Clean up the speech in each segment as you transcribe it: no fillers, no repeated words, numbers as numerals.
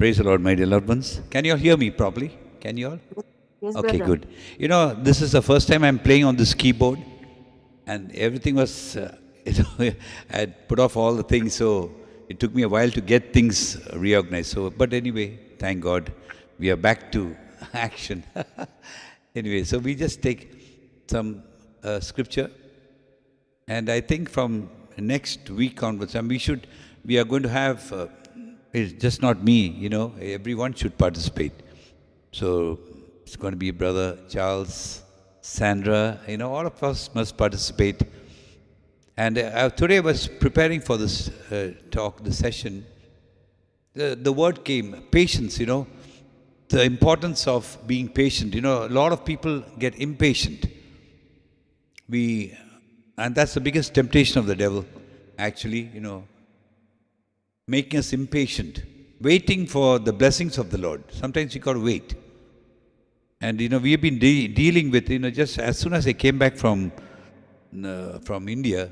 Praise the Lord, my dear loved ones. Can you all hear me properly? Can you all? Yes, Okay, brother. good. You know, this is the first time I'm playing on this keyboard, and everything was, I had put off all the things, so it took me a while to get things reorganized. So, but anyway, thank God, we are back to action. Anyway, so we just take some scripture, and I think from next week onwards, and we are going to have, it's just not me, everyone should participate. So it's going to be Brother Charles, Sandra, all of us must participate. And today I was preparing for this talk, the session. The word came, patience, the importance of being patient. A lot of people get impatient. And that's the biggest temptation of the devil, actually, making us impatient, waiting for the blessings of the Lord. Sometimes you got to wait. And we've been dealing with just as soon as I came back from India,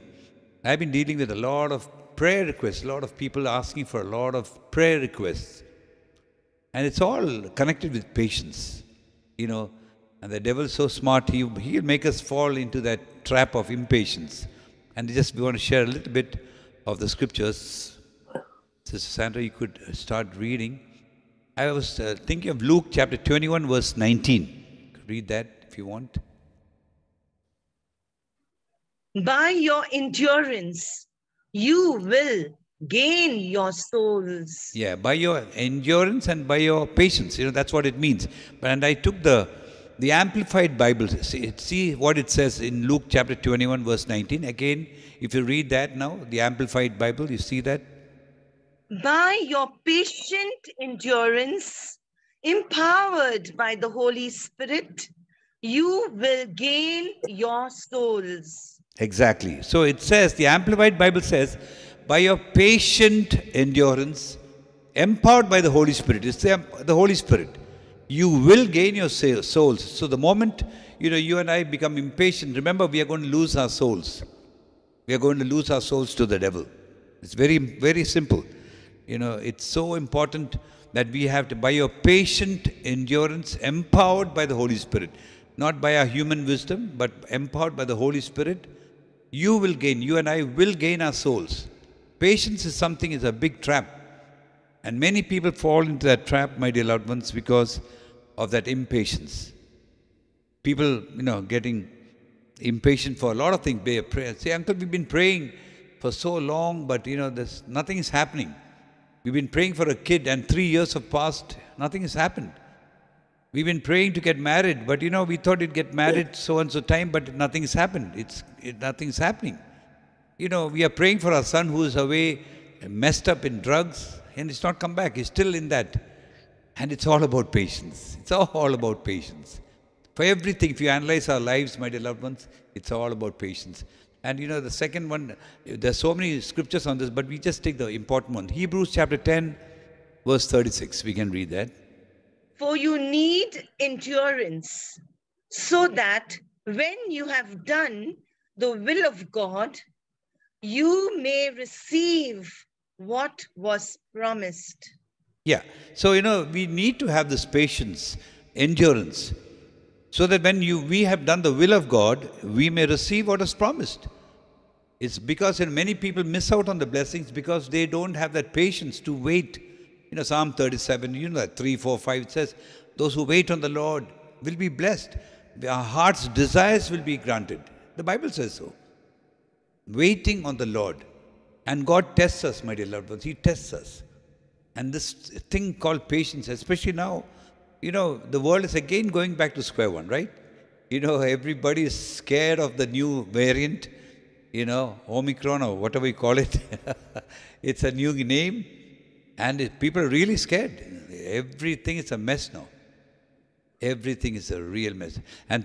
I've been dealing with a lot of prayer requests, a lot of people asking for a lot of prayer requests, and it's all connected with patience, And the devil's so smart; he'll make us fall into that trap of impatience. And we want to share a little bit of the scriptures. Sister Sandra, you could start reading. I was thinking of Luke chapter 21, verse 19. You could read that if you want. By your endurance, you will gain your souls. Yeah, by your endurance and by your patience. That's what it means. And I took the Amplified Bible. See what it says in Luke chapter 21, verse 19. Again, if you read that now, the Amplified Bible, you see that? By your patient endurance, empowered by the Holy Spirit, you will gain your souls. Exactly. So it says, the Amplified Bible says, by your patient endurance, empowered by the Holy Spirit. It's the Holy Spirit. You will gain your souls. So the moment, you and I become impatient, remember, we are going to lose our souls. We are going to lose our souls to the devil. It's very, very simple. It's so important that we have to, by your patient endurance, empowered by the Holy Spirit, not by our human wisdom, but empowered by the Holy Spirit, you and I will gain our souls. Patience is a big trap. And many people fall into that trap, my dear loved ones, because of that impatience. People, getting impatient for a lot of things. They pray, say, Uncle, we've been praying for so long, but, nothing is happening. We've been praying for a kid and 3 years have passed, nothing has happened. We've been praying to get married, but we thought it'd get married so and so time, but nothing's happened. Nothing's happening. We are praying for our son who is away, messed up in drugs, and it's not come back. He's still in that. And it's all about patience. It's all about patience. For everything, if you analyze our lives, my dear loved ones, it's all about patience. And the second one, there's so many scriptures on this, but we just take the important one. Hebrews chapter 10, verse 36. We can read that. For you need endurance, so that when you have done the will of God, you may receive what was promised. Yeah. So, we need to have this patience, endurance, so that when we have done the will of God, we may receive what is promised. It's because many people miss out on the blessings because they don't have that patience to wait. Psalm 37, that 3, 4, 5, it says, those who wait on the Lord will be blessed. Our heart's desires will be granted. The Bible says so. Waiting on the Lord. And God tests us, my dear loved ones. He tests us. And this thing called patience, especially now, the world is again going back to square one, right? Everybody is scared of the new variant, Omicron or whatever you call it. It's a new name. And people are really scared. Everything is a mess now. Everything is a real mess. And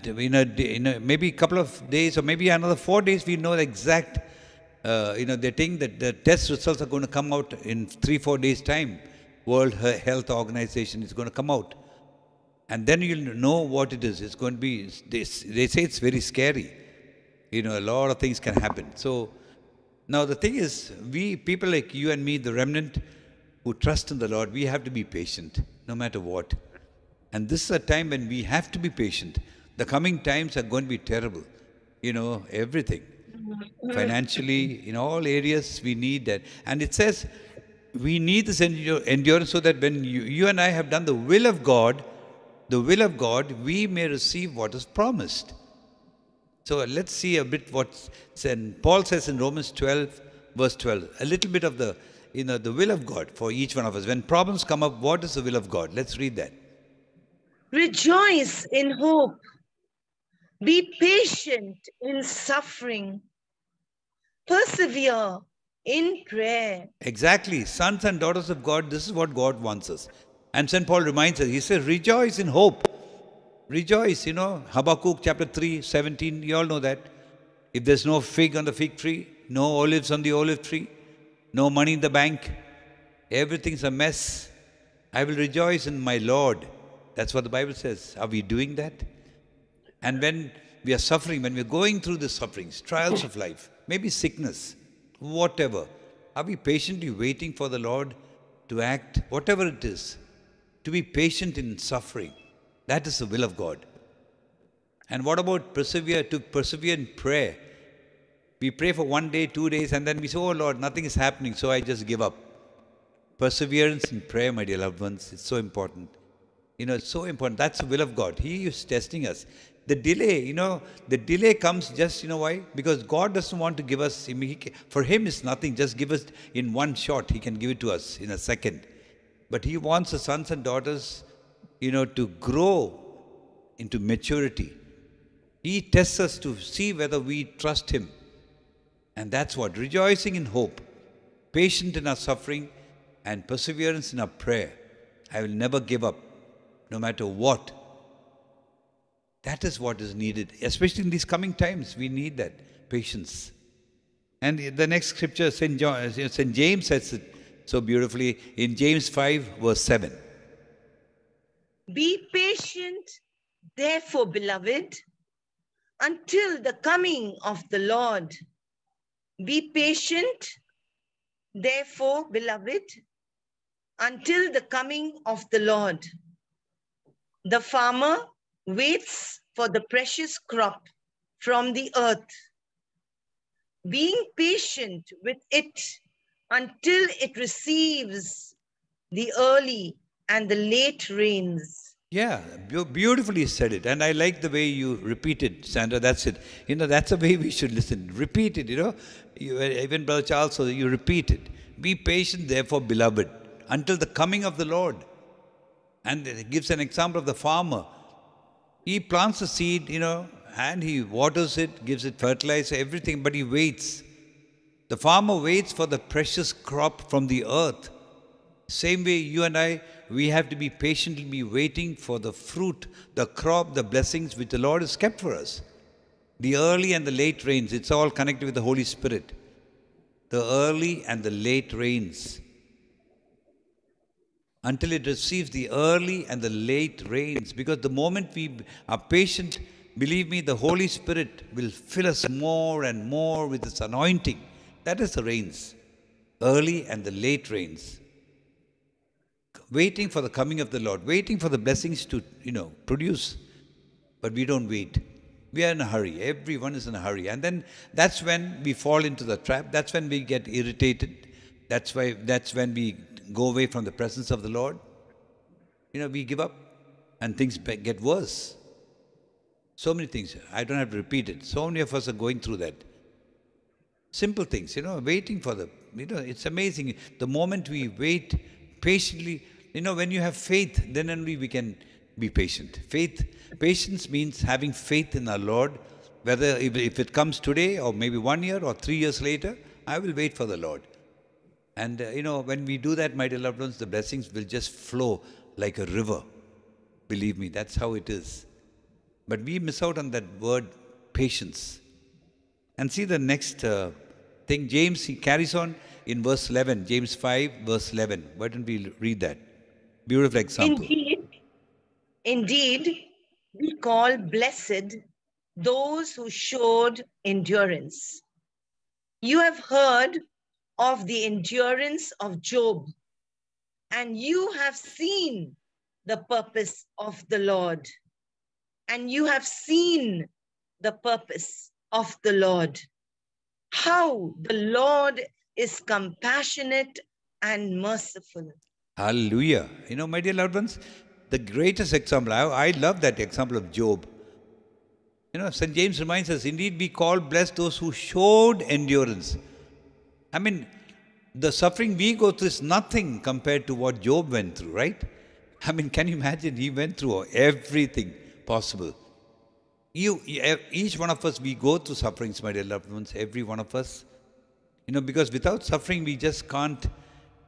maybe a couple of days or maybe another 4 days, we know the exact, they think that the test results are going to come out in 3-4 days' time. World Health Organization is going to come out. And then you'll know what it is. It's going to be, they say it's very scary. A lot of things can happen. So now the thing is, we, people like you and me, the remnant, who trust in the Lord, we have to be patient no matter what. And this is a time when we have to be patient. The coming times are going to be terrible. Everything. Financially, in all areas, we need that. And it says, we need this endurance so that when you and I have done the will of God, we may receive what is promised. So let's see a bit what Paul says in Romans 12, verse 12. A little bit of the will of God for each one of us. When problems come up, what is the will of God? Let's read that. Rejoice in hope. Be patient in suffering. Persevere in prayer. Exactly. Sons and daughters of God, this is what God wants us. And St. Paul reminds us, he says, rejoice in hope. Rejoice, Habakkuk chapter 3, 17, you all know that. If there's no fig on the fig tree, no olives on the olive tree, no money in the bank, everything's a mess, I will rejoice in my Lord. That's what the Bible says. Are we doing that? And when we are suffering, when we're going through the sufferings, trials of life, maybe sickness, whatever, are we patiently waiting for the Lord to act, whatever it is, to be patient in suffering? That is the will of God. And what about persevere in prayer? We pray for 1 day, 2 days, and then we say, oh Lord, nothing is happening, so I just give up. Perseverance in prayer, my dear loved ones, it's so important. It's so important. That's the will of God. He is testing us. The delay comes just, why? Because God doesn't want to give us, for Him it's nothing, just give us in one shot. He can give it to us in a second. But He wants the sons and daughters, to grow into maturity. He tests us to see whether we trust Him. And that's what, rejoicing in hope, patient in our suffering, and perseverance in our prayer. I will never give up, no matter what. That is what is needed, especially in these coming times. We need that patience. And the next scripture, St. James says it so beautifully in James 5, verse 7. Be patient, therefore, beloved, until the coming of the Lord. Be patient, therefore, beloved, until the coming of the Lord. The farmer waits for the precious crop from the earth, being patient with it until it receives the early and the late rains. Yeah, beautifully said it. And I like the way you repeat it, Sandra. That's it. That's the way we should listen. Repeat it, even Brother Charles, so you repeat it. Be patient, therefore, beloved, until the coming of the Lord. And it gives an example of the farmer. He plants the seed, and he waters it, gives it fertilizer, everything, but he waits. The farmer waits for the precious crop from the earth. Same way, you and I, we have to be patiently waiting for the fruit, the crop, the blessings which the Lord has kept for us. The early and the late rains, it's all connected with the Holy Spirit. The early and the late rains. Until it receives the early and the late rains. Because the moment we are patient, believe me, the Holy Spirit will fill us more and more with His anointing. That is the rains. Early and the late rains. Waiting for the coming of the Lord. Waiting for the blessings to, produce. But we don't wait. We are in a hurry. Everyone is in a hurry. And then that's when we fall into the trap. That's when we get irritated. That's when we go away from the presence of the Lord. We give up and things get worse. So many things. I don't have to repeat it. So many of us are going through that. Simple things, waiting for it's amazing. The moment we wait patiently, when you have faith, then only we can be patient. Patience means having faith in our Lord. Whether if it comes today or maybe 1 year or 3 years later, I will wait for the Lord. And, when we do that, my dear loved ones, the blessings will just flow like a river. Believe me, that's how it is. But we miss out on that word, patience. And see the next thing, James, he carries on in verse 11, James 5, verse 11. Why don't we read that? Beautiful example. Indeed, we call blessed those who showed endurance. You have heard of the endurance of Job, and you have seen the purpose of the Lord. And you have seen the purpose of the Lord. How the Lord is compassionate and merciful. Hallelujah. You know, my dear loved ones, the greatest example, I love that example of Job. You know, St. James reminds us, indeed we call blessed those who showed endurance. I mean, the suffering we go through is nothing compared to what Job went through, right? I mean, can you imagine? He went through everything possible. Each one of us, we go through sufferings, my dear loved ones, every one of us. You know, because without suffering, we just can't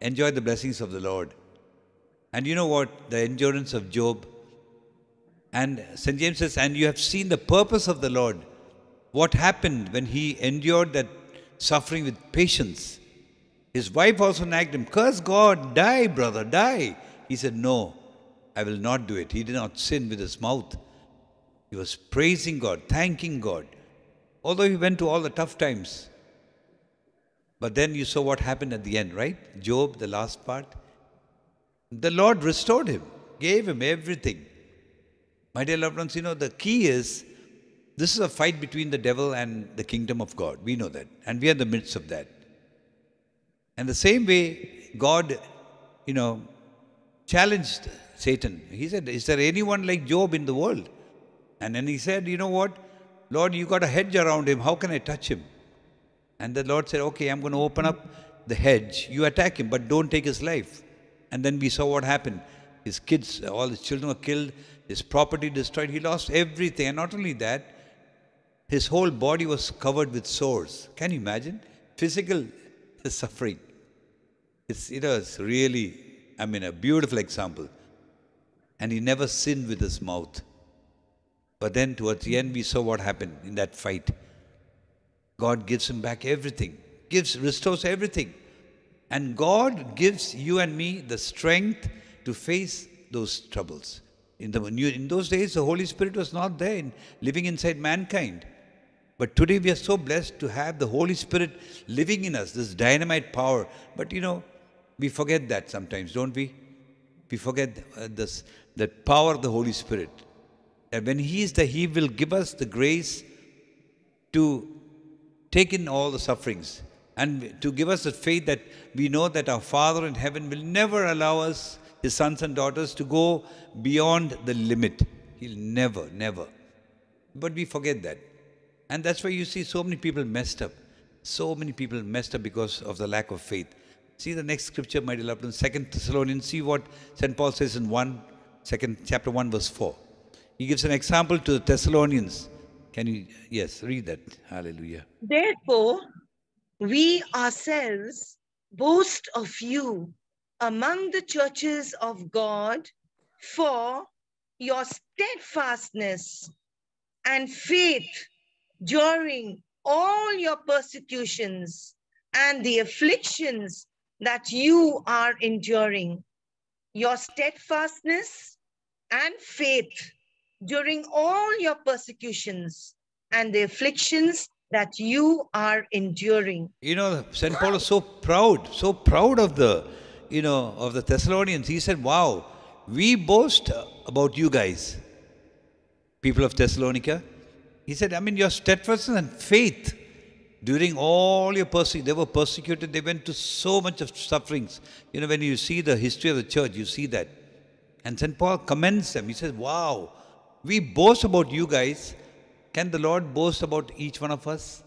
enjoy the blessings of the Lord. And you know what? The endurance of Job. And St. James says, and you have seen the purpose of the Lord. What happened when he endured that suffering with patience? His wife also nagged him, curse God, die, brother, die. He said, no, I will not do it. He did not sin with his mouth. He was praising God, thanking God. Although he went to all the tough times. But then you saw what happened at the end, right? Job, the last part. The Lord restored him, gave him everything. My dear loved ones, you know, the key is, this is a fight between the devil and the kingdom of God. We know that. And we are in the midst of that. And the same way, God, you know, challenged Satan. He said, is there anyone like Job in the world? And then he said, you know what? Lord, you got a hedge around him. How can I touch him? And the Lord said, okay, I'm going to open up the hedge. You attack him, but don't take his life. And then we saw what happened. His kids, all his children were killed. His property destroyed. He lost everything. And not only that, his whole body was covered with sores. Can you imagine? Physical suffering. It's really, I mean, a beautiful example. And he never sinned with his mouth. But then towards the end, we saw what happened in that fight. God gives him back everything. Restores everything. And God gives you and me the strength to face those troubles. In those days, the Holy Spirit was not there, living inside mankind. But today we are so blessed to have the Holy Spirit living in us, this dynamite power. But you know, we forget that sometimes, don't we? We forget the power of the Holy Spirit. And when He is there, He will give us the grace to take in all the sufferings and to give us the faith that we know that our Father in heaven will never allow us, His sons and daughters, to go beyond the limit. He'll never, never. But we forget that. And that's why you see so many people messed up. So many people messed up because of the lack of faith. See the next scripture, my beloved, in 2 Thessalonians. See what St. Paul says in chapter 1, verse 4. He gives an example to the Thessalonians. Can you, yes, read that. Hallelujah. Therefore, we ourselves boast of you among the churches of God for your steadfastness and faith during all your persecutions and the afflictions that you are enduring. Your steadfastness and faith during all your persecutions and the afflictions that you are enduring. You know, St. Paul was so proud of of the Thessalonians. He said, wow, we boast about you guys, people of Thessalonica. He said, I mean, your steadfastness and faith during all your persecution. They were persecuted. They went to so much of sufferings. You know, when you see the history of the church, you see that. And St. Paul commends them. He says, wow, we boast about you guys. Can the Lord boast about each one of us?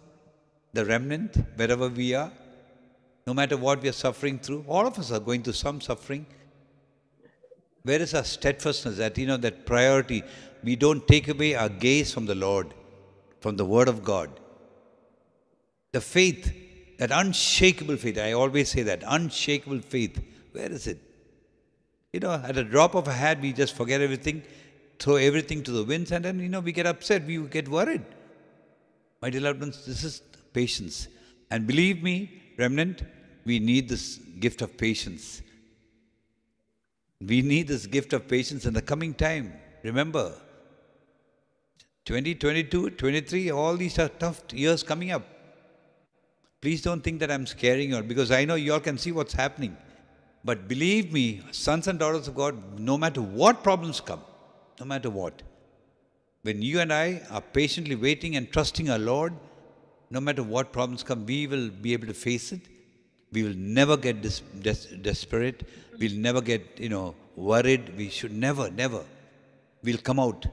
The remnant, wherever we are, no matter what we are suffering through. All of us are going through some suffering. Where is our steadfastness, that priority? We don't take away our gaze from the Lord, from the Word of God. The faith, that unshakable faith, I always say that, unshakable faith, where is it? At a drop of a hat, we just forget everything, throw everything to the winds, and then, we get upset, we get worried. My dear loved ones, this is patience. And believe me, remnant, we need this gift of patience. We need this gift of patience in the coming time. Remember, 2022, 23, all these are tough years coming up. Please don't think that I'm scaring you all, because I know you all can see what's happening. But believe me, sons and daughters of God, no matter what problems come, no matter what, when you and I are patiently waiting and trusting our Lord, no matter what problems come, we will be able to face it. We will never get desperate. We'll never get, worried. We should never. We'll come out.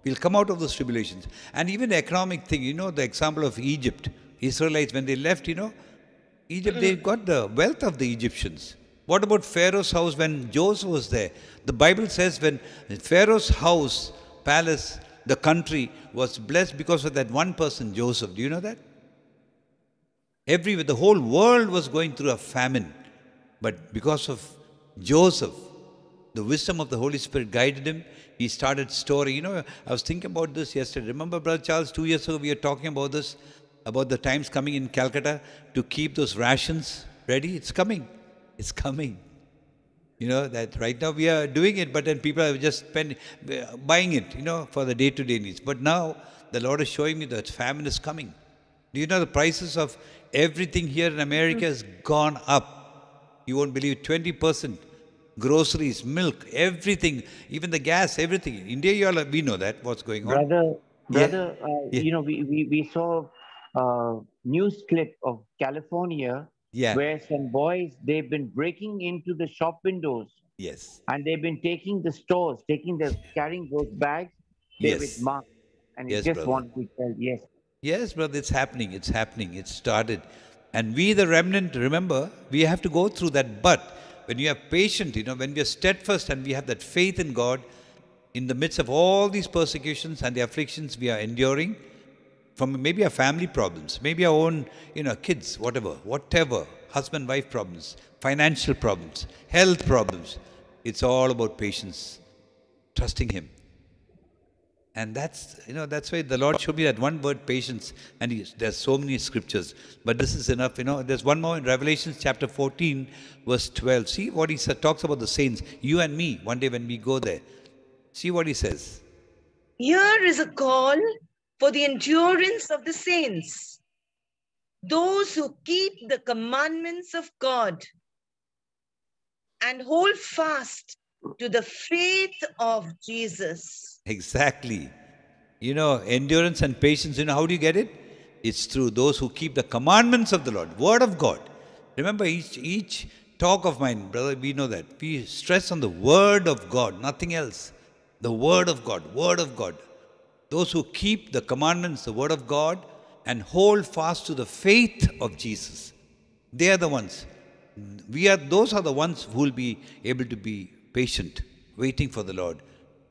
We'll come out of those tribulations. And even the economic thing, the example of Egypt. Israelites, when they left, Egypt, they got the wealth of the Egyptians. What about Pharaoh's house when Joseph was there? The Bible says when Pharaoh's house, palace, the country was blessed because of that one person, Joseph. Do you know that? The whole world was going through a famine. But because of Joseph, the wisdom of the Holy Spirit guided him. He started storing. I was thinking about this yesterday. Remember, Brother Charles, 2 years ago we were talking about this, about the times coming in Calcutta to keep those rations ready. It's coming. It's coming. That right now we are doing it, but then people are just buying it, for the day-to-day needs. But now the Lord is showing me that famine is coming. Do you know the prices of everything here in America has gone up? You won't believe it, 20%. Groceries, milk, everything, even the gas, everything. In India, we know that, what's going on. Brother, Yeah. we saw a news clip of California Yeah. where some boys, they've been breaking into the shop windows Yes. and they've been taking the stores, carrying those bags there with Yes. marks. And Yes, it's just brother. one to tell, yes. Yes, brother, it's happening. It's happening. It started. And we, the remnant, remember, we have to go through that. But when you are patient, when we are steadfast and we have that faith in God, in the midst of all these persecutions and the afflictions we are enduring, from maybe our family problems, maybe our own, kids, whatever, husband-wife problems, financial problems, health problems, it's all about patience, trusting Him. And that's why the Lord showed me that one word, patience. And there's so many scriptures. But this is enough. There's one more in Revelation chapter 14, verse 12. See what he talks about the saints. You and me, one day when we go there. See what he says. Here is a call for the endurance of the saints, those who keep the commandments of God and hold fast to the faith of Jesus. Exactly. Endurance and patience, how do you get it? It's through those who keep the commandments of the Lord, Word of God. Remember, each talk of mine, brother, we know that. We stress on the Word of God, nothing else. The Word of God, Word of God. Those who keep the commandments, the Word of God, and hold fast to the faith of Jesus. They are the ones. Those are the ones who will be able to be patient, waiting for the Lord,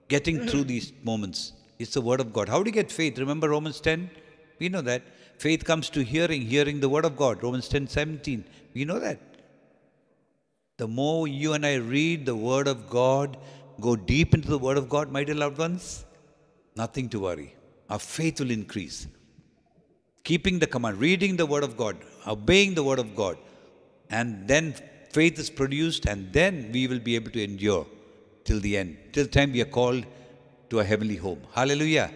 getting through these moments. It's the Word of God. How do you get faith? Remember Romans 10? We know that. Faith comes to hearing the Word of God. Romans 10:17. We know that. The more you and I read the Word of God, go deep into the Word of God, my dear loved ones, nothing to worry. Our faith will increase. Keeping the command, reading the Word of God, obeying the Word of God, and then faith is produced, and then we will be able to endure till the end, till the time we are called to a heavenly home. Hallelujah.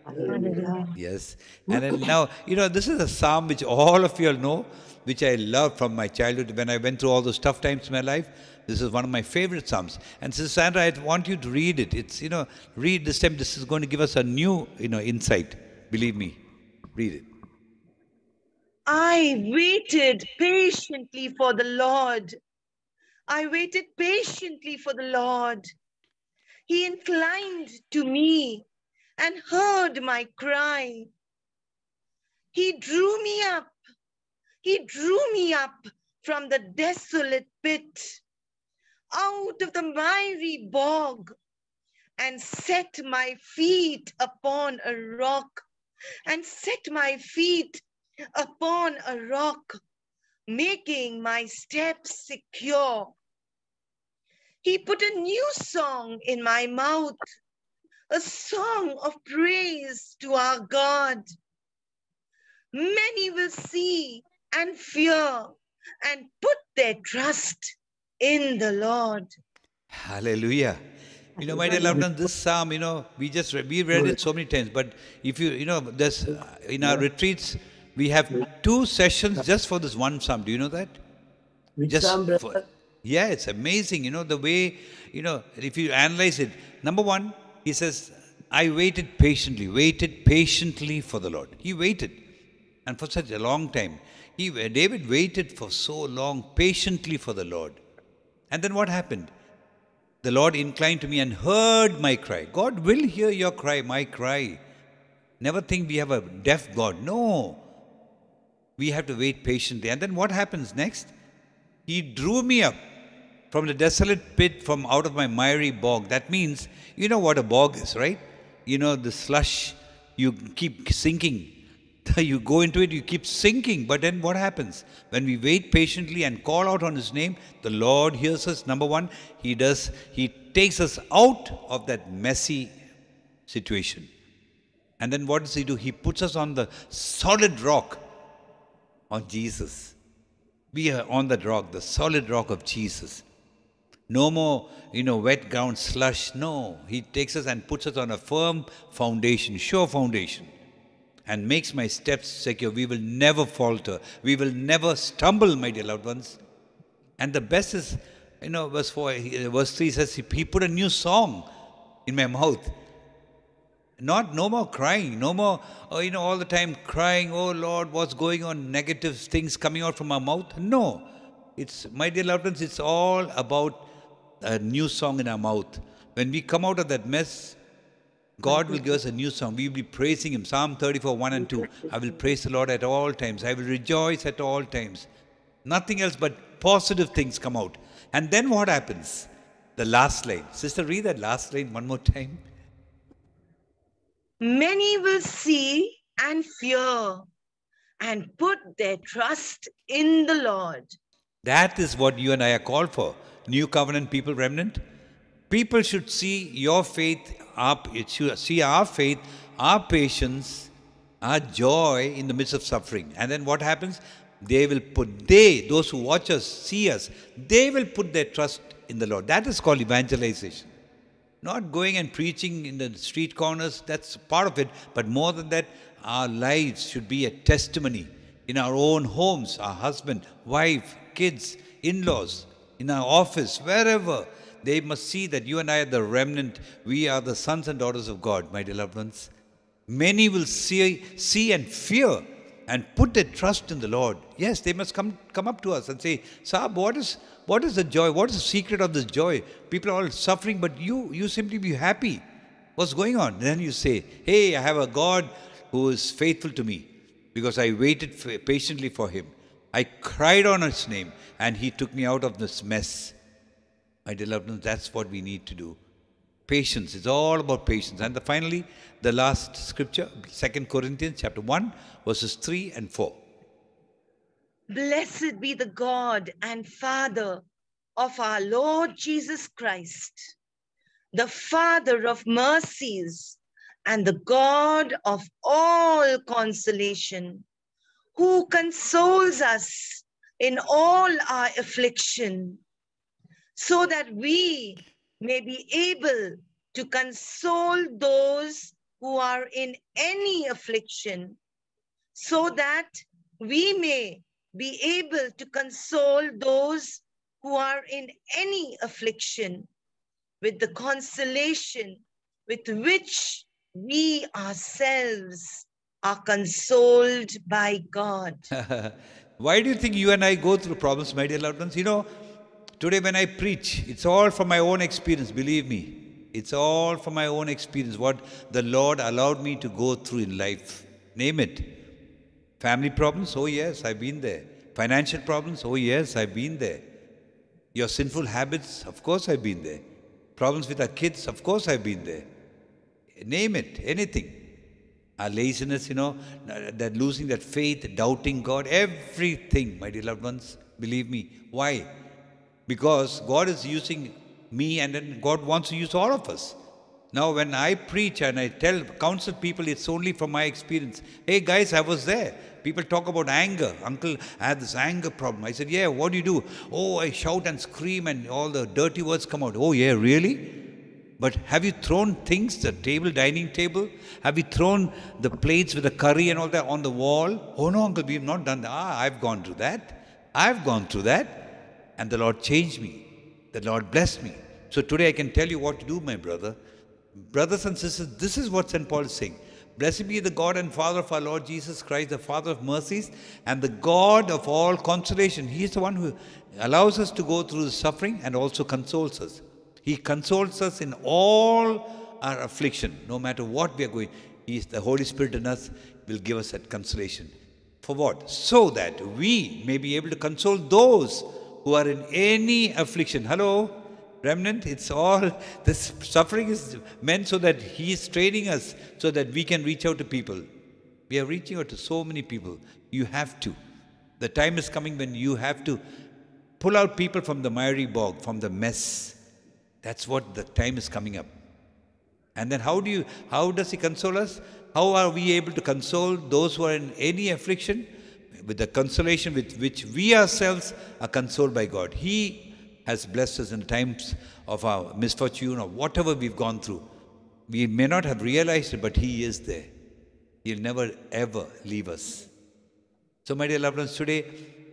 Hallelujah. Yes. And then now, this is a psalm which all of you all know, which I love from my childhood when I went through all those tough times in my life. This is one of my favorite psalms. And Sister Sandra, I want you to read it. It's, read this time. This is going to give us a new, insight. Believe me. Read it. I waited patiently for the Lord. I waited patiently for the Lord. He inclined to me and heard my cry. He drew me up. He drew me up from the desolate pit, out of the miry bog, and set my feet upon a rock, and set my feet upon a rock, making my steps secure. He put a new song in my mouth, a song of praise to our God. Many will see and fear and put their trust in the Lord. Hallelujah. My dear loved ones, this psalm, we read it so many times. But if there's in our retreats, we have 2 sessions just for this one psalm. Do you know that? Which Just psalm, for brother? Yeah, it's amazing, the way, if you analyze it. Number one, he says, I waited patiently for the Lord. He waited. And for such a long time. David waited for so long, patiently for the Lord. And then what happened? The Lord inclined to me and heard my cry. God will hear your cry, my cry. Never think we have a deaf God. No. We have to wait patiently. And then what happens next? He drew me up from the desolate pit, from out of my miry bog. That means, you know what a bog is, right? The slush, you keep sinking. You go into it, you keep sinking. But then what happens? When we wait patiently and call out on His name, the Lord hears us. Number one, He takes us out of that messy situation. And then what does He do? He puts us on the solid rock, on Jesus. We are on that rock, the solid rock of Jesus. No more, wet ground slush. No, He takes us and puts us on a firm foundation, sure foundation, and makes my steps secure. We will never falter. We will never stumble, my dear loved ones. And the best is, verse 3 says, He put a new song in my mouth. No more crying, no more, all the time crying, oh Lord, what's going on, negative things coming out from our mouth. No, my dear loved ones, it's all about a new song in our mouth. When we come out of that mess, God will give us a new song. We will be praising Him. Psalm 34, 1 and 2. I will praise the Lord at all times. I will rejoice at all times. Nothing else but positive things come out. And then what happens? The last line. Sister, read that last line one more time. Many will see and fear and put their trust in the Lord. That is what you and I are called for. New covenant people, remnant. People should see your faith, see our faith, our patience, our joy in the midst of suffering. And then what happens? Those who watch us, see us, they will put their trust in the Lord. That is called evangelization. Not going and preaching in the street corners, that's part of it. But more than that, our lives should be a testimony in our own homes, our husband, wife, kids, in-laws, in our office, wherever. They must see that you and I are the remnant. We are the sons and daughters of God, my dear loved ones. Many will see and fear and put their trust in the Lord. Yes, they must come up to us and say, Saab, what is the joy? What is the secret of this joy? People are all suffering, but you simply be happy. What's going on? Then you say, hey, I have a God who is faithful to me because I waited patiently for Him. I cried on His name and He took me out of this mess. My dear loved ones, that's what we need to do. Patience. It's all about patience. And finally, the last scripture, 2 Corinthians chapter 1, verses 3 and 4. Blessed be the God and Father of our Lord Jesus Christ, the Father of mercies and the God of all consolation, who consoles us in all our affliction, so that we may be able to console those who are in any affliction, so that we may be able to console those who are in any affliction with the consolation with which we ourselves are consoled by God. Why do you think you and I go through problems, my dear loved ones? Today when I preach, it's all from my own experience, believe me. It's all from my own experience, what the Lord allowed me to go through in life. Name it. Family problems? Oh yes, I've been there. Financial problems? Oh yes, I've been there. Your sinful habits? Of course I've been there. Problems with our kids? Of course I've been there. Name it, anything. Our laziness, that losing that faith, doubting God, everything, my dear loved ones, believe me. Why? Because God is using me and then God wants to use all of us. Now when I preach and I counsel people, it's only from my experience. Hey guys, I was there. People talk about anger. Uncle, I had this anger problem. I said, yeah, what do you do? Oh, I shout and scream and all the dirty words come out. Oh yeah, really? But have you thrown things, the dining table? Have you thrown the plates with the curry and all that on the wall? Oh no, uncle, we have not done that. I've gone through that. I've gone through that. And the Lord changed me. The Lord blessed me. So today I can tell you what to do, my brother. Brothers and sisters, this is what St. Paul is saying. Blessed be the God and Father of our Lord Jesus Christ, the Father of mercies and the God of all consolation. He is the one who allows us to go through the suffering and also consoles us. He consoles us in all our affliction, no matter what we are going. He is the Holy Spirit in us will give us that consolation. For what? So that we may be able to console those who are in any affliction. Hello? Remnant, it's all, this suffering is meant so that He is training us so that we can reach out to people. We are reaching out to so many people. You have to. The time is coming when you have to pull out people from the miry bog, from the mess. That's what the time is coming up. And then how does He console us? How are we able to console those who are in any affliction? With the consolation with which we ourselves are consoled by God. He has blessed us in times of our misfortune or whatever we've gone through. We may not have realized it, but He is there. He'll never ever leave us. So my dear loved ones, today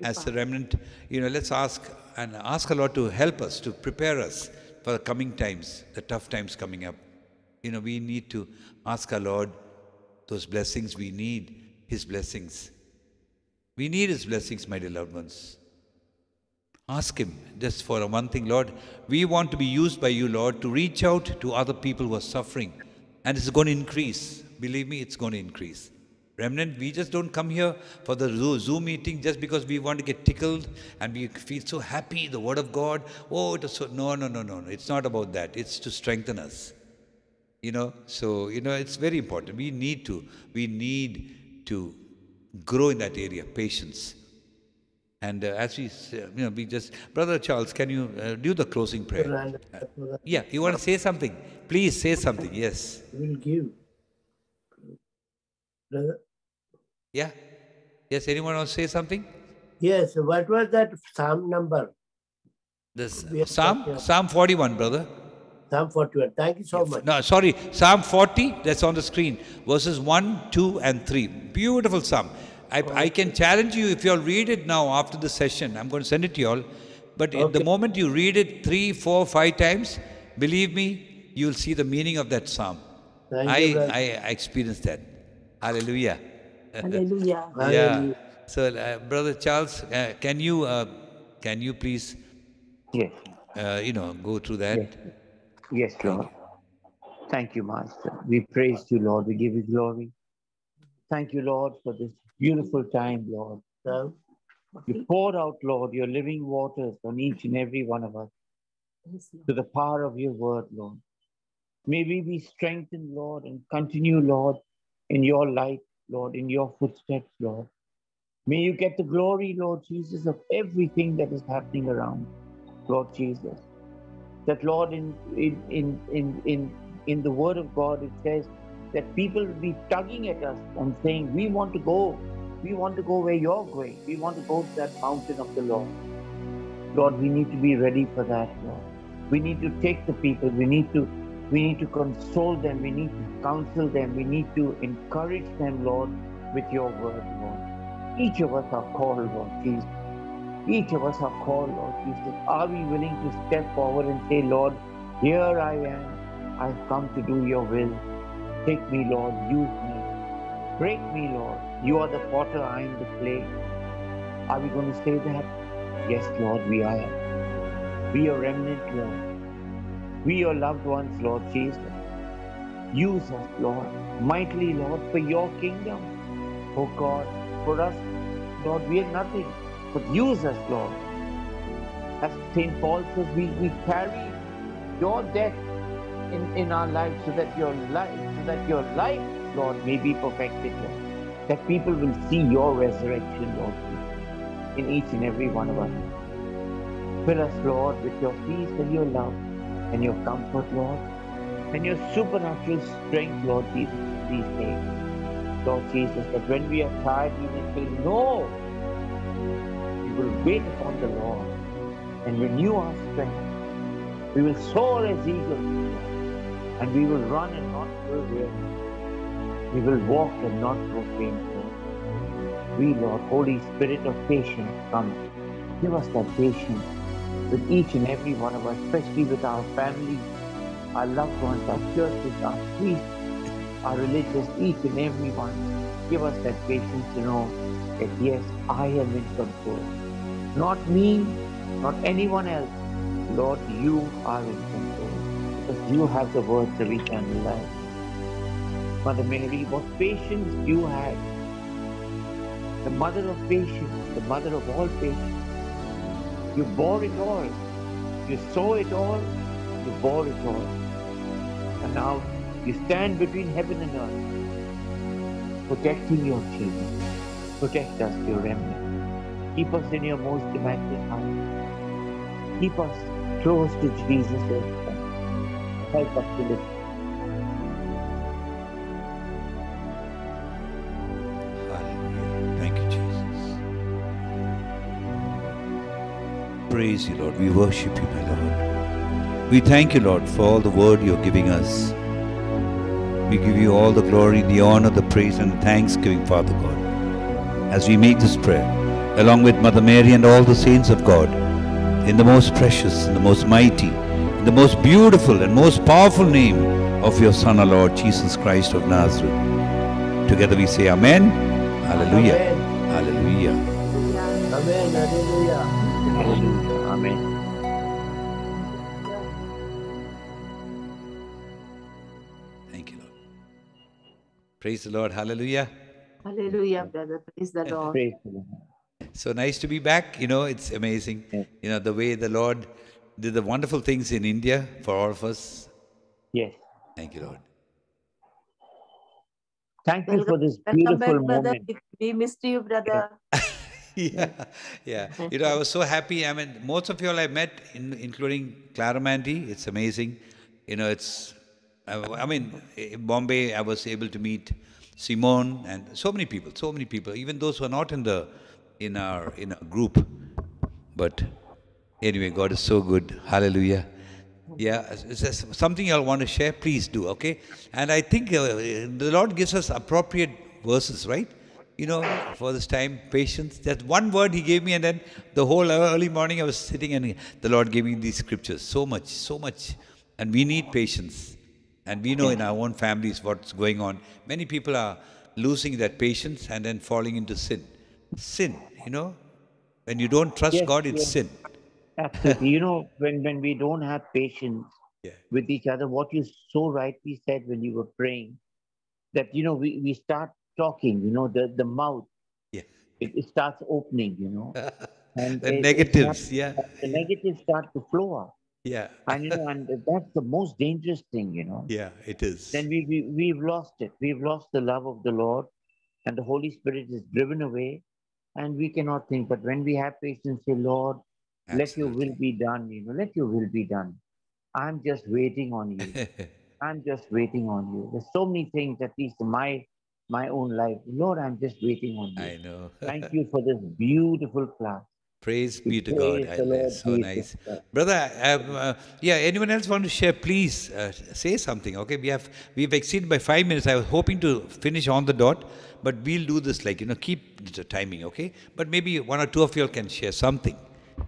as a remnant, let's ask the Lord to help us, to prepare us for the coming times, the tough times coming up. We need to ask our Lord those blessings. We need His blessings. We need His blessings, my dear loved ones. Ask Him just for one thing, Lord. We want to be used by You, Lord, to reach out to other people who are suffering. And it's going to increase. Believe me, it's going to increase. Remnant, we just don't come here for the Zoom meeting just because we want to get tickled and we feel so happy, the Word of God. Oh, it is so... No. It's not about that. It's to strengthen us. So, it's very important. We need to grow in that area, patience. And as we just... Brother Charles, can you do the closing prayer? Yeah, you want to say something? Please say something, yes. Will give. Brother? Yeah? Yes, anyone want to say something? Yes, what was that Psalm number? This Psalm 41, brother. Psalm 41. Thank you so much. No, sorry, Psalm 40, that's on the screen. Verses 1, 2 and 3. Beautiful Psalm. I can challenge you if you all read it now after the session. I'm going to send it to you all. But the moment you read it 3, 4, 5 times, believe me, you will see the meaning of that Psalm. I experienced that. Hallelujah. Hallelujah. Yeah. So, Brother Charles, can you please, Yes. go through that? Yes, Lord. Thank you, Master. We praise You, Lord. We give You glory. Thank You, Lord, for this beautiful time, Lord. You poured out, Lord, Your living waters on each and every one of us to the power of Your word, Lord. May we be strengthened, Lord, and continue, Lord, in Your light, Lord, in Your footsteps, Lord. May You get the glory, Lord Jesus, of everything that is happening around, Lord Jesus. That, Lord, in the Word of God, it says that people will be tugging at us and saying, we want to go where You're going. We want to go to that mountain of the Lord. Lord, we need to be ready for that, Lord. We need to take the people. We need to console them. We need to counsel them. We need to encourage them, Lord, with Your word, Lord. Each of us are called, Lord Jesus. Each of us are called, Lord Jesus. Are we willing to step forward and say, Lord, here I am. I've come to do Your will. Take me, Lord. Use me. Break me, Lord. You are the potter, I am the clay. Are we going to say that? Yes, Lord, we are. We are remnant, Lord. We are loved ones, Lord Jesus. Use us, Lord, mightily, Lord, for Your kingdom. Oh God, for us, Lord, we are nothing, but use us, Lord. As St. Paul says, we carry Your death in our lives so that Your life, Lord, may be perfected, Lord. That people will see Your resurrection, Lord, in each and every one of us. Fill us, Lord, with Your peace and Your love and Your comfort, Lord, and Your supernatural strength, Lord Jesus, these days. Lord Jesus, that when we are tired, we may say, no, we will wait upon the Lord and renew our strength. We will soar as eagles, and we will run and not grow weary. We will walk and not grow faint, Lord. We, Lord, Holy Spirit of patience, come. Give us that patience. with each and every one of us, especially with our families, our loved ones, our churches, our priests, our religious, each and every one. Give us that patience to know that yes, I am in control. Not me, not anyone else. Lord, you are in control because you have the words of eternal life. Mother Mary, what patience you had. The mother of patience, the mother of all patience. You bore it all. You saw it all. You bore it all. And now you stand between heaven and earth, protecting your children. Protect us, your remnant. Keep us in your most immaculate heart. Keep us close to Jesus, your Son. Help us to live. Hallelujah. Thank you, Jesus. Praise you, Lord. We worship you, my Lord. We thank you, Lord, for all the word you're giving us. We give you all the glory, the honor, the praise, and the thanksgiving, Father God, as we make this prayer, along with Mother Mary and all the saints of God, in the most precious, in the most mighty, in the most beautiful and most powerful name of your Son, our Lord Jesus Christ of Nazareth. Together we say Amen. Hallelujah. Amen. Hallelujah. Amen. Hallelujah. Hallelujah. Amen. Thank you, Lord. Praise the Lord. Hallelujah. Hallelujah, brother. Praise the Lord. Praise the Lord. So nice to be back. It's amazing. Yes. The way the Lord did the wonderful things in India for all of us. Yes. Thank you, Lord. Thank you for this Welcome beautiful back, brother. moment. We missed you, brother. Yeah. I was so happy. I mean, most of you all I met, including Clara Mandy. It's amazing. In Bombay, I was able to meet Simone and so many people, even those who are not in our group. But anyway, God is so good. Hallelujah. Yeah, is there something you all want to share? Please do, okay? And I think the Lord gives us appropriate verses, right? For this time, patience. That one word He gave me, and then the whole early morning I was sitting and the Lord gave me these scriptures. So much. And we need patience. And we know in our own families what's going on. Many people are losing that patience and then falling into sin. Sin, when you don't trust Yes, God, it's yes, sin. absolutely. When we don't have patience Yeah. with each other, what you so rightly said when you were praying, that we start talking, the mouth, Yeah. it starts opening, and The it starts, negatives, yeah. the negatives start to flow out. Yeah. And that's the most dangerous thing, Yeah, it is. Then we've lost it. We've lost the love of the Lord, and the Holy Spirit is driven away, and we cannot think. But when we have patience, say, Lord, let your will Absolutely. be done, let your will be done. I'm just waiting on you. I'm just waiting on you. There's so many things, at least in my own life. Lord, I'm just waiting on you. I know. Thank you for this beautiful class. Praise We be to God. praise the Lord So Jesus nice. Christ. Brother, anyone else want to share? Please say something. Okay, we've exceeded by 5 minutes. I was hoping to finish on the dot, but we'll do this keep the timing, okay? But maybe one or two of you all can share something.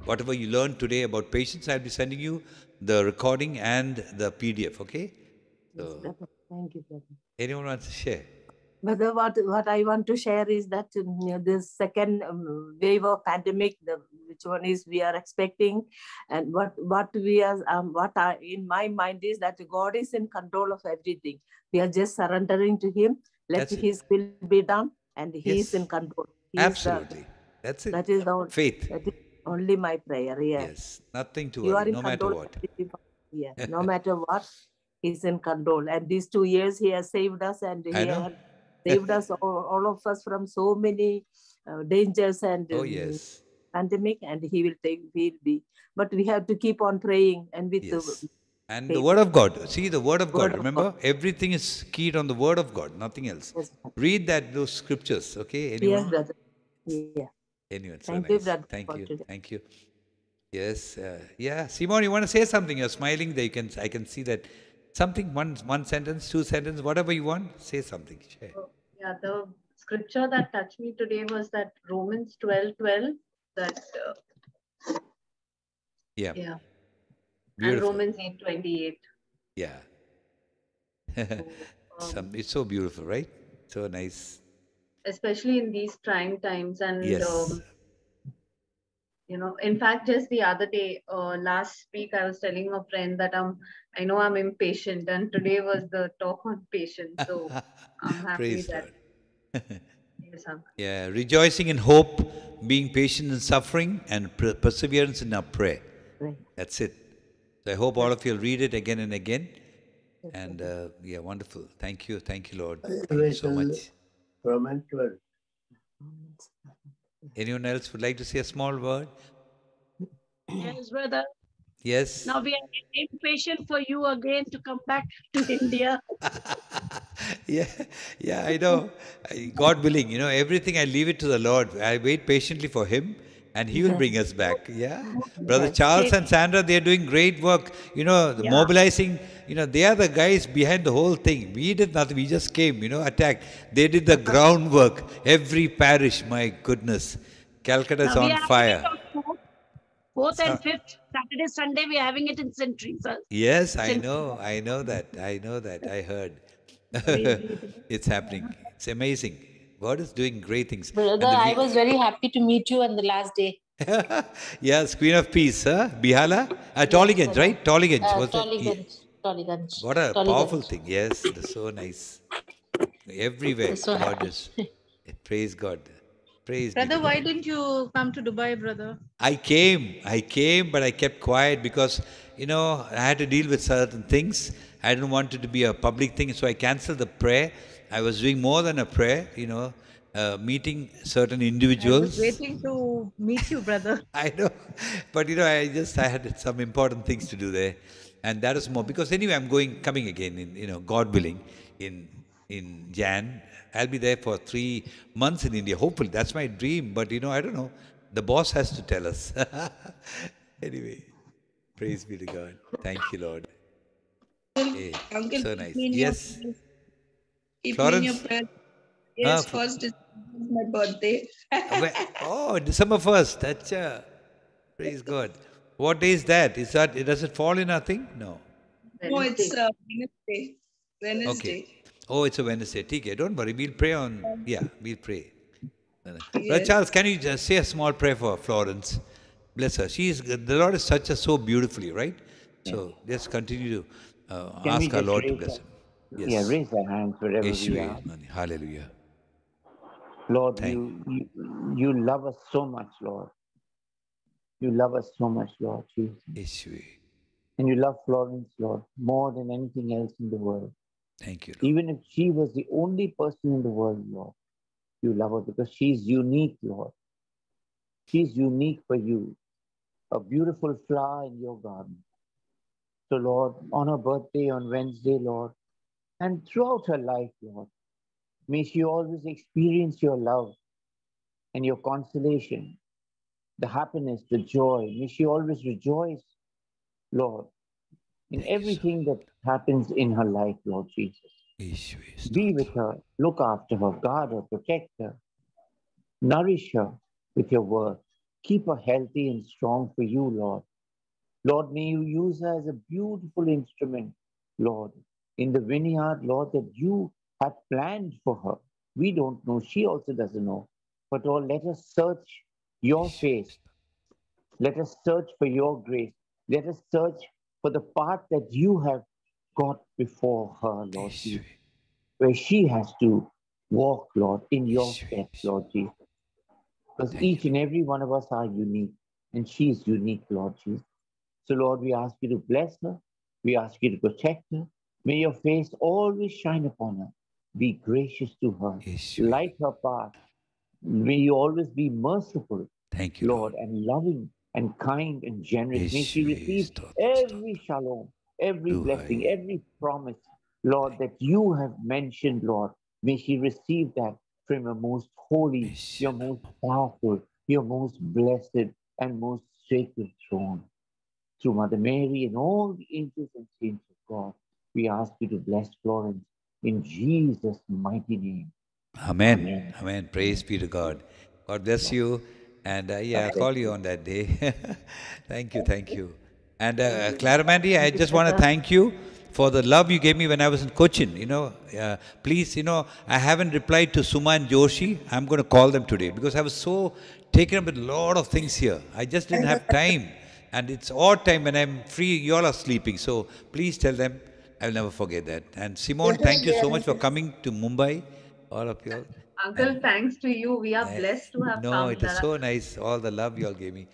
Whatever you learned today about patience, I'll be sending you the recording and the PDF, okay? Yes, So, brother. Thank you, brother. anyone wants to share? Brother, what I want to share is that this second wave of pandemic, which one is we are expecting, and what we are what are in my mind is that God is in control of everything. We are just surrendering to Him. Let That's it. His will be done, and He is Yes. in control. Absolutely. That's it. That is Faith. that is only my prayer. Yeah. Yes. Nothing to You are worry, in no matter control. what. Yeah, no matter what, He's in control. And these 2 years, He has saved us, and I He know. has saved us, all of us, from so many dangers and Oh, yes. pandemic. And He will be. But we have to keep on praying and with the Yes. And the faith. Word of God. See, the Word of God. Word of Remember, God. everything is keyed on the Word of God, nothing else. Yes, Read those scriptures, okay? yes, Anyone? brother. Yeah. Anyone, so Thank you, nice. brother, Thank for you. today. Thank you. Yes. Yeah. Simon, you want to say something? You're smiling there. I can see that. Something, one sentence, two sentences, whatever you want, say something. Share. Yeah, the scripture that touched me today was that Romans 12:12, that Yeah. Yeah. And Beautiful. Romans 8:28. Yeah. So, It's so beautiful, right? So nice. especially in these trying times, and Yes. in fact, just the other day, last week, I was telling a friend that I know I'm impatient, and today was the talk on patience. So I'm happy Praise that Lord. yes, Yeah. Rejoicing in hope, being patient in suffering, and perseverance in our prayer. Right. That's it. So I hope all of you will read it again and again. And yeah, wonderful. Thank you. Thank you, Lord. Thank you so much. Romans 12. Anyone else would like to say a small word? Yes, brother. Yes. Now we are impatient for you again to come back to India. Yeah, yeah, I know. God willing, everything I leave it to the Lord. I wait patiently for Him, and He will bring us back. Yeah, Brother Charles and Sandra, they are doing great work. The Yeah. mobilizing. They are the guys behind the whole thing. We did nothing. We just came. Attacked. They did the groundwork. Every parish. My goodness, Calcutta is Now we on are having it fire. on fourth So, and fifth Saturday, Sunday. We are having it in Century, sir. yes, I Century. know. I know that. I know that. I heard. Praise be to God. It's happening. It's amazing. God is doing great things. Brother, And I was very happy to meet you on the last day. yes, Queen of Peace, huh? Bihala? Yes, Tollygunge, brother. right? Tollygunge, was that? Yeah. Tollygunge. What a powerful Tollygunge. thing. Yes, it is so nice. Everywhere, So God happy. is. Praise God. Praise be to brother, why God. didn't you come to Dubai, brother? I came, but I kept quiet because, I had to deal with certain things. I didn't want it to be a public thing, so I canceled the prayer. I was doing more than a prayer, meeting certain I was individuals. waiting to meet you, brother. I know, but I had some important things to do there, and that is more because anyway, coming again in God willing, in Jan. I'll be there for 3 months in India. Hopefully, that's my dream. But I don't know. The boss has to tell us. Anyway, praise be to God. Thank you, Lord. Hey, Uncle, so keep nice. me in your Yes, prayers. Keep me in your Florence. prayers. Uh, Yes, Fl- first December is my birthday. oh, December 1st. That's praise God. What day is that? Does it fall in nothing? No. No, it's Wednesday. Wednesday. Okay. Wednesday. Oh, it's a Wednesday. Okay, don't worry. We'll pray on. Yeah, we'll pray. Brother Yes. Charles, can you just say a small prayer for Florence? Bless her. The Lord has touched her so beautifully, right? Yes. So let's continue to Can we ask our just Lord to raise bless our, him. yeah, Yes. raise our hands wherever we are. Yeshua, Nani. Hallelujah. Lord, Thank you love us so much, Lord. You love us so much, Lord Jesus. Yeshua. And you love Florence, Lord, more than anything else in the world. Thank you, Lord. Even if she was the only person in the world, Lord, you love her because she's unique, Lord. She's unique for you, a beautiful flower in your garden. So, Lord, on her birthday on Wednesday, Lord, and throughout her life, Lord, may she always experience your love and your consolation, the happiness, the joy. May she always rejoice, Lord, in Thank you so much. everything that happens in her life, Lord Jesus. Yeshua. Be with her, look after her, guard her, protect her, nourish her with your word. Keep her healthy and strong for you, Lord. Lord, may you use her as a beautiful instrument, Lord, in the vineyard, Lord, that you have planned for her. We don't know. She also doesn't know. But Lord, let us search your face. Let us search for your grace. Let us search for the path that you have got before her, Lord Jesus, where she has to walk, Lord, in your steps, Lord Jesus. Because each and every one of us are unique, and she is unique, Lord Jesus. So, Lord, we ask you to bless her. We ask you to protect her. May your face always shine upon her. Be gracious to her. Yeshua. Light her path. May you always be merciful, Thank you, Lord, Lord. and loving and kind and generous. May she Yeshua. receive Stop. every shalom, every blessing, every promise, Lord, that you have mentioned, Lord. May she receive that from your most holy, your most powerful, your most blessed, and most sacred throne. Through Mother Mary and all the angels and saints of God, we ask you to bless Florence in Jesus' mighty name. Amen. Amen. Amen. Praise be to God. God bless you. And yeah, I'll call you on that day. Thank you, thank you. And Clara Mandy, I just want to thank you for the love you gave me when I was in Cochin. Please, I haven't replied to Suma and Joshi. I'm going to call them today because I was so taken up with a lot of things here. I just didn't have time. And it's odd time when I'm free, you all are sleeping. So please tell them, I'll never forget that. And Simone, thank you so much for coming to Mumbai, all of you all. Uncle, thanks to you. We are blessed to have No, come. it is so nice, all the love you all gave me.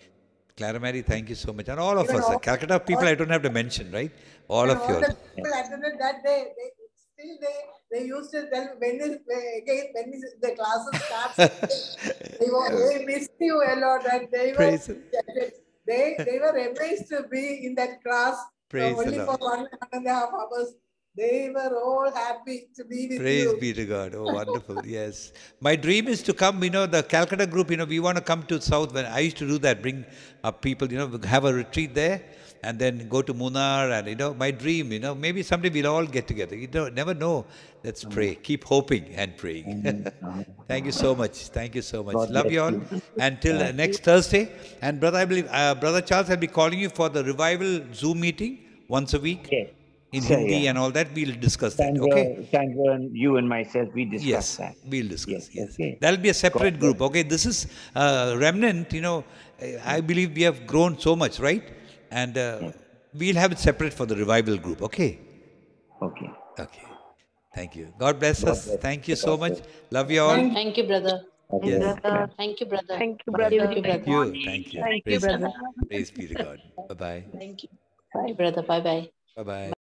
Clara Mary, thank you so much. And all of us, Calcutta people I don't have to mention, right? All of you all. The people attended that day, they used to tell when is the classes starts. they missed you a lot. That they were amazed to be in that class only for 1.5 hours. They were all happy to be with you. Praise be to God. Oh, wonderful. Yes. My dream is to come, the Calcutta group, we want to come to South. When I used to do that, bring up people, have a retreat there and then go to Munnar and, my dream, maybe someday we'll all get together. You never know. Let's pray. Keep hoping and praying. Thank you so much. Thank you so much. God Love you all. Until next Thursday. And brother, I believe, Brother Charles, I'll be calling you for the revival Zoom meeting once a week. Okay. In Hindi and all that, we'll discuss that, okay? Sandra and you and myself, we discuss that. We'll discuss, yes. Okay. That'll be a separate group, okay? This is Remnant, I believe we have grown so much, right? And we'll have it separate for the revival group, okay? Okay. Okay. Thank you. God bless us. Thank you so much. Love you all. Thank you, brother. Yes. Thank you, brother. Thank you, brother. Thank you. Thank you. Thank you, Praise brother. Praise be to God. Bye-bye. Thank you. Bye, brother. Bye-bye. Bye-bye.